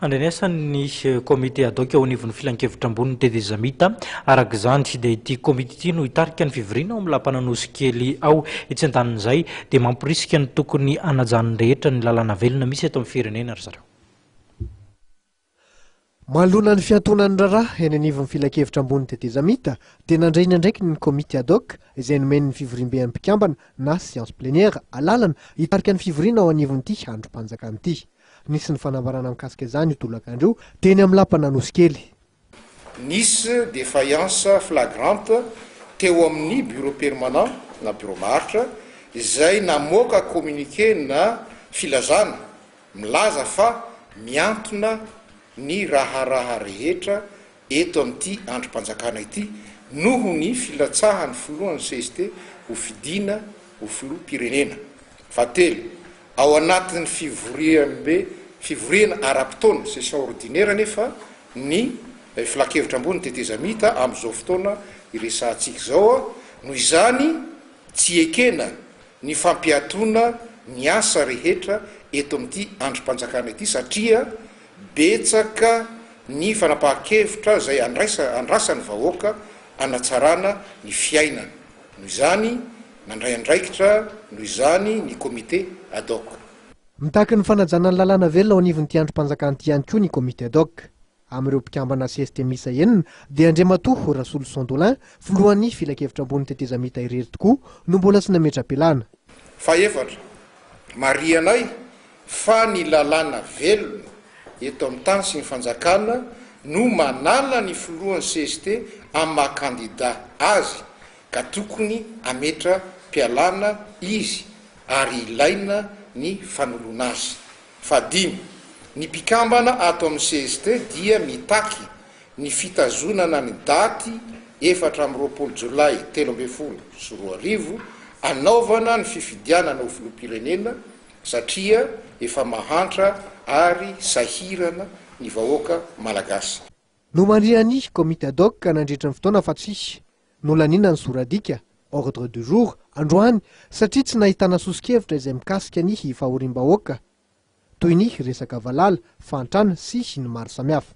Andrenesan'ny komite adoka ao anivon'ny filan-kevitra ambony tetezamita araka izany dia ity komite ity no hitarika ny fivoriana ao amin'ny lampananosy kely ao etsy an-tanin'izay dia mampirisika ny tokony anajan'ny rehetra ny lalàna velona misy eto amin'ny firenena ry zareo. Mahalona ny fiantonan'ny raharaha eny anivon'ny filan-kevitra ambony tetezamita dia nandraina ndraiky ny komite adoka izay nomeny ny fivoriam-bean'ny mpikambana na séance plénière alalana hitarika ny fivoriana ao anivon'ity androm-panjakana ity. Nisy ny fanambarana mikasika izany io tolakandro teny amin'ny lampananosy kely. Nisy défaillance flagrante teo amin'ny bureau permanent na bureau maharitra izay namoaka communiqué na filazana milaza fa miantona ny raharaha rehetra eto amin'ity androm-panjakana ity noho ny filatsahan'ny filohan'ny CST ho fidina ho filoham-pirenena. Fahatelo, ao anatin'ny fivoriana ara-potoana session ordinaire nefa ny filan-kevitra ambony tetezamita amin'izao fotoana iresantsika izao noho izany tsy ekena ny fampiatona ny asa rehetra eto amin'ity androm-panjakana ity satria betsaka ny fanapahan-kevitra izay andrasan'ny vahoaka anatsarana ny fiainana. Noho izany nandray andraikitra, noho izany ny komite adoka. Mitaky ny fanajana ny lalàna velona ao anivon'ity androm-panjakana ity ihany koa ny komite adoka. Amin'ireo mpikambana CST misa enina dia Andriamatoa Rasolo Sondolin filohan'ny filan-kevitra ambony tetezamita irery tokoa no mbola tsy nametra-pialana. Faefatra, marianay fa ny lalàna velona eto amin'ny tany sy ny fanjakana no manala ny filohan'ny CST amin'ny maha-kandida azy ka tokony ametra-pialana izy ary ilaina ny fanoloana azy. Fadimy, ny mpikambana ato amin'ny CST dia mitaky ny fitazonana ny daty 4 Jolay 2024 anaovana ny fifidianana ho filoham-pirenena satria efa mahantra ary sahirana ny vahoaka malagasy. No mandriany komite adoka nandritra ny fotoana fa tsisy nolanina ny soradika ordre du jour androany satria tsy nahitana sosikevitra izay mikasika ny fahoriam-bahoaka toy ny resaka valala, fantrana sy ny maro samihafa.